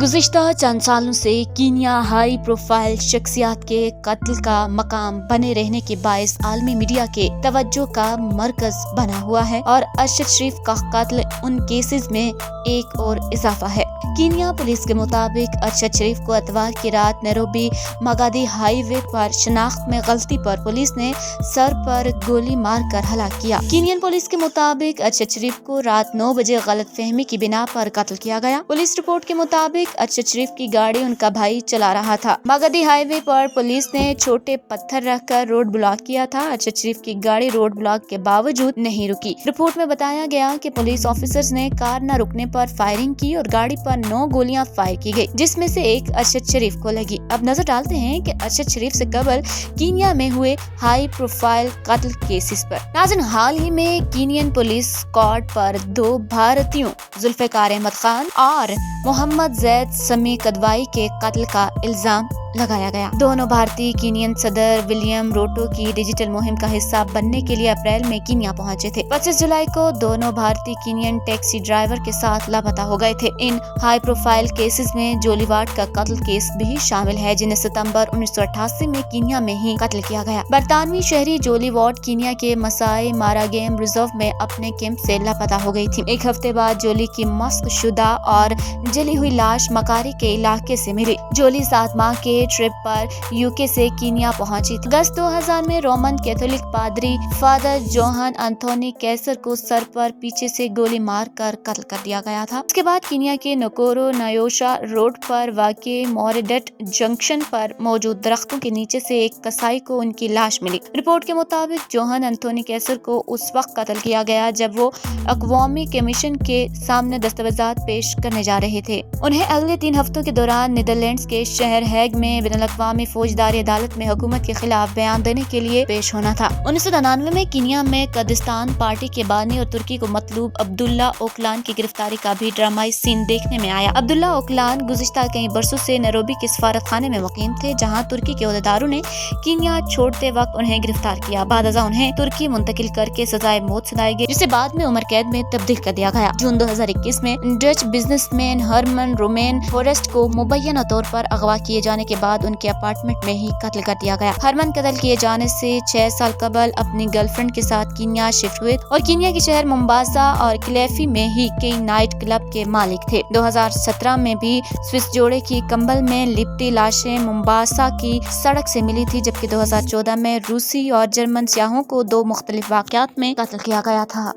गुज़िश्ता चंद सालों से Kenya high profile शख्सियात के कत्ल का मकाम बने रहने के बायस आलमी मीडिया के तवज्जो का मरकज बना हुआ है और अरशद शरीफ का कत्ल उन केसेस में एक और इजाफा है। कीनिया पुलिस के मुताबिक अरशद शरीफ को इतवार की रात नैरोबी मगादी हाईवे पर शनाख्त में गलती पर पुलिस ने सर पर गोली मारकर हलाक किया। कीनियन पुलिस के मुताबिक अरशद शरीफ को रात 9 बजे गलतफहमी की बिना पर कत्ल किया गया। पुलिस रिपोर्ट के मुताबिक अरशद शरीफ की गाड़ी उनका भाई चला रहा था। मगादी हाईवे पर पुलिस ने छोटे पत्थर रखकर रोड ब्लॉक किया था। अरशद शरीफ की गाड़ी रोड ब्लॉक के बावजूद नहीं रुकी। रिपोर्ट में बताया गया कि पुलिस ऑफिसर्स ने कार न रुकने पर फायरिंग की और गाड़ी पर 9 गोलियां फायर की गई, जिसमें से एक अरशद शरीफ को लगी। अब नजर डालते हैं कि अरशद शरीफ से कबल कीनिया में हुए हाई प्रोफाइल कत्ल केसेस पर। नाज़रीन, हाल ही में कीनियन पुलिस स्क्वाड पर 2 भारतीयों जुल्फ़िकार अहमद खान और मोहम्मद जैद समी कदवाई के कत्ल का इल्जाम लगाया गया। दोनों भारतीय कीनियन सदर विलियम रूटो की डिजिटल मुहिम का हिस्सा बनने के लिए अप्रैल में कीनिया पहुंचे थे। 25 जुलाई को दोनों भारतीय कीनियन टैक्सी ड्राइवर के साथ लापता हो गए थे। इन हाई प्रोफाइल केसेस में जोली वार्ड का कत्ल केस भी शामिल है, जिन्हें सितंबर 1988 में कीनिया में ही कत्ल किया गया। बरतानवी शहरी जोली वार्ड कीनिया के मसाई मारा गेम रिजर्व में अपने कैंप से लापता हो गई थी। एक हफ्ते बाद जोली की मस्क शुदा और जली हुई लाश मकारी के इलाके से मिली। जोली 7 माह के ट्रिप पर यूके से कीनिया पहुंची थी। अगस्त 2000 में रोमन कैथोलिक पादरी फादर जोहन एंथोनी कैसर को सर पर पीछे से गोली मारकर कत्ल कर दिया गया था। इसके बाद कीनिया के नकोरो नयोशा रोड पर वाक़े मोरेडेट जंक्शन पर मौजूद दरख्तों के नीचे से एक कसाई को उनकी लाश मिली। रिपोर्ट के मुताबिक जोहन एंथोनी कैसर को उस वक्त कत्ल किया गया जब वो अक़वामी कमीशन के सामने दस्तावेजात पेश करने जा रहे थे। उन्हें अगले 3 हफ्तों के दौरान नीदरलैंड्स के शहर हैग में बैनुल-अक़वामी फौजदारी अदालत में हुकूमत के खिलाफ बयान देने के लिए पेश होना था। 1999 में कीनिया में कर्दिस्तान पार्टी के बानी और तुर्की को मतलूब अब्दुल्ला ओकलान की गिरफ्तारी का भी ड्रामाई सीन देखने में आया। अब्दुल्ला ओकलान गुज़िश्ता कई बरसों से नैरोबी के सफारत खाने में मुकीम थे, जहाँ तुर्की के ओहदेदारों ने कीनिया छोड़ते वक्त उन्हें गिरफ्तार किया। बादअज़ां उन्हें तुर्की मुंतकिल करके सजाए मौत सुनाई गई, जिसे बाद में उम्र कैद में तब्दील कर दिया गया। जून 2021 में Dutch businessman Herman Romein Forest को मुबैना तौर पर अगवा किए जाने के बाद उनके अपार्टमेंट में ही कत्ल कर दिया गया। हरमन कत्ल किए जाने से 6 साल कबल अपनी गर्लफ्रेंड के साथ कीनिया शिफ्ट हुए और कीनिया के शहर मोम्बासा और क्लेफी में ही कई नाइट क्लब के मालिक थे। 2017 में भी स्विस जोड़े की कंबल में लिपटी लाशें मोम्बासा की सड़क से मिली थी, जबकि 2014 में रूसी और जर्मन सियाहों को 2 मुख्तलिफ वाक़यात में कत्ल किया गया था।